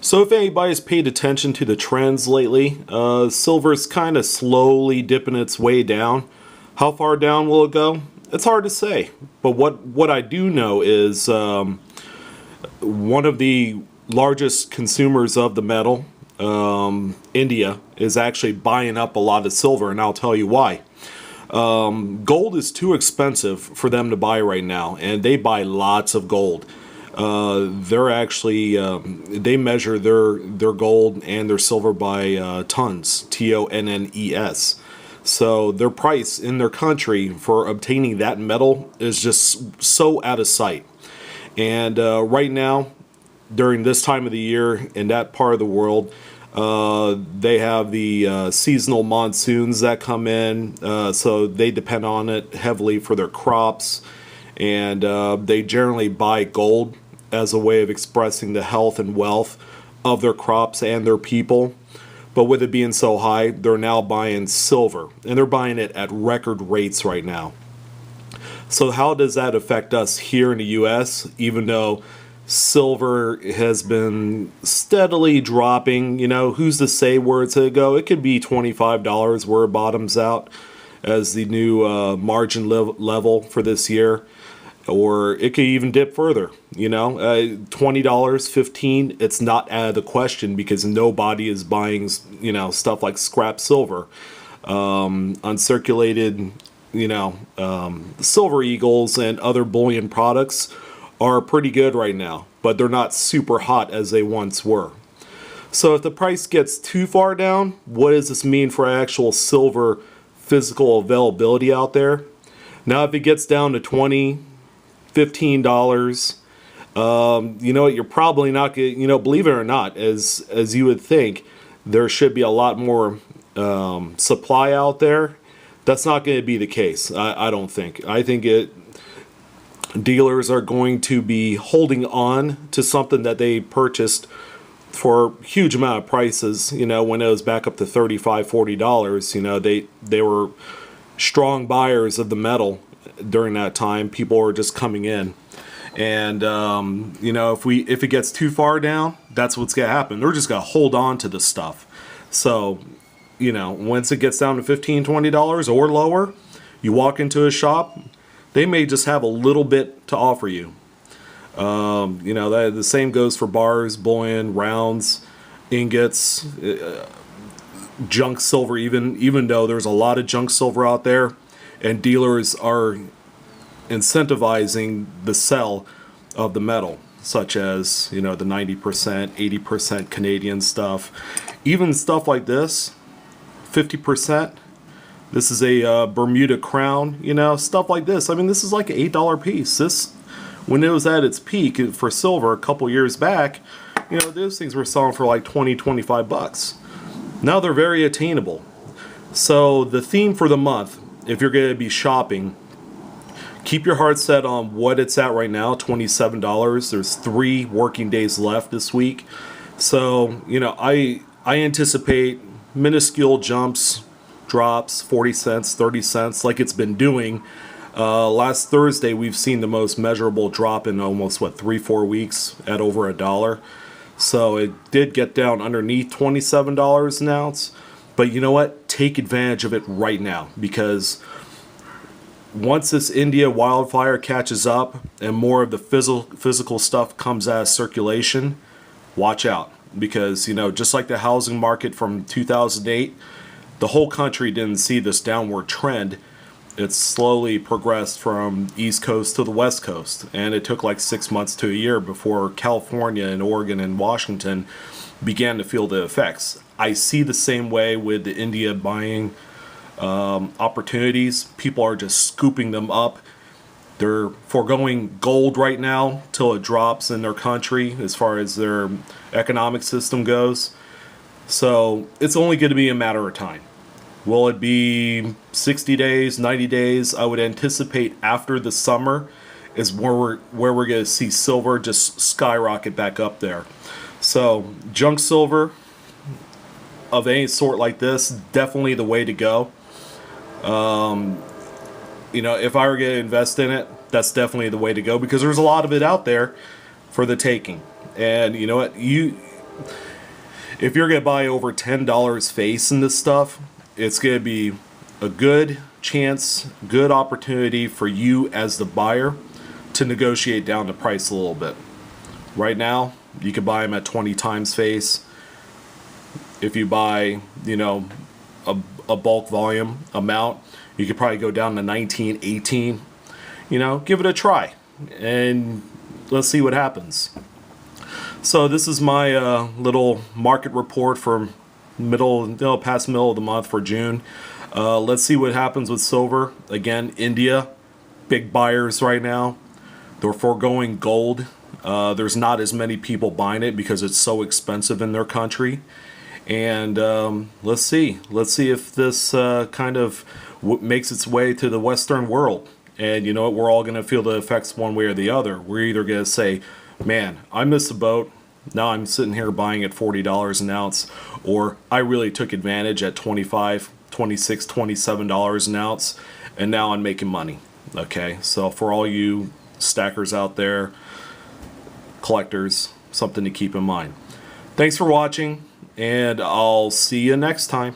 So if anybody's paid attention to the trends lately, silver's kind of slowly dipping its way down. How far down will it go? It's hard to say. But what I do know is one of the largest consumers of the metal, India, is actually buying up a lot of silver, and I'll tell you why. Gold is too expensive for them to buy right now, and they buy lots of gold. They're actually they measure their gold and their silver by tons, TONNES. So their price in their country for obtaining that metal is just so out of sight. And right now, during this time of the year in that part of the world, they have the seasonal monsoons that come in, so they depend on it heavily for their crops, and they generally buy gold as a way of expressing the health and wealth of their crops and their people. But with it being so high, they're now buying silver, and they're buying it at record rates right now. So how does that affect us here in the US, even though silver has been steadily dropping? You know, who's to say where it's going to go? It could be $25 where it bottoms out as the new margin level for this year. Or it could even dip further, you know, $20, $15, it's not out of the question because nobody is buying, you know, stuff like scrap silver. Uncirculated, you know, silver eagles and other bullion products are pretty good right now, but they're not super hot as they once were. So if the price gets too far down, what does this mean for actual silver physical availability out there? Now, if it gets down to $15, you know what, you're probably not going to, you know, believe it or not, as you would think, there should be a lot more supply out there. That's not going to be the case, I don't think. I think dealers are going to be holding on to something that they purchased for huge amount of prices, you know, when it was back up to $35, $40, you know, they were strong buyers of the metal during that time. People are just coming in, and you know, if it gets too far down, that's what's gonna happen. They're just gonna hold on to the stuff. So, you know, once it gets down to $15, $20 or lower, you walk into a shop, they may just have a little bit to offer you. You know, the same goes for bars, bullion, rounds, ingots, junk silver. Even though there's a lot of junk silver out there, and dealers are incentivizing the sell of the metal, such as, you know, the 90%, 80% Canadian stuff. Even stuff like this, 50%. This is a Bermuda crown, you know, stuff like this. I mean, this is like an $8 piece. This, when it was at its peak for silver a couple years back, you know, those things were selling for like 20, 25 bucks. Now they're very attainable. So the theme for the month, if you're going to be shopping, keep your heart set on what it's at right now, $27. There's 3 working days left this week. So, you know, I anticipate minuscule jumps, drops, 40 cents, 30 cents, like it's been doing. Last Thursday, we've seen the most measurable drop in almost, 3-4 weeks at over $1. So it did get down underneath $27 an ounce. But you know what? Take advantage of it right now, because once this India wildfire catches up and more of the physical stuff comes out of circulation, watch out. Because, you know, just like the housing market from 2008, the whole country didn't see this downward trend. It slowly progressed from East Coast to the West Coast, and it took like 6 months to a year before California and Oregon and Washington began to feel the effects. I see the same way with the India buying opportunities. People are just scooping them up. They're foregoing gold right now till it drops in their country as far as their economic system goes. So it's only going to be a matter of time. Will it be 60 days, 90 days? I would anticipate after the summer is where we're going to see silver just skyrocket back up there. So junk silver of any sort like this, definitely the way to go. You know, if I were going to invest in it, that's definitely the way to go, because there's a lot of it out there for the taking. And you know what, if you're going to buy over $10 face in this stuff, it's going to be a good chance, good opportunity for you as the buyer to negotiate down the price a little bit. Right now, you can buy them at 20 times face. If you buy, you know, a bulk volume amount, you could probably go down to 19, 18. You know, give it a try and let's see what happens. So this is my little market report for past middle of the month for June. Let's see what happens with silver. Again, India, big buyers right now. They're foregoing gold. There's not as many people buying it because it's so expensive in their country. And let's see if this kind of makes its way to the Western world. And you know what? We're all going to feel the effects one way or the other. We're either going to say, man, I missed the boat. Now I'm sitting here buying at $40 an ounce. Or I really took advantage at $25, $26, $27 an ounce. And now I'm making money. Okay, so for all you stackers out there, collectors, something to keep in mind. Thanks for watching, and I'll see you next time.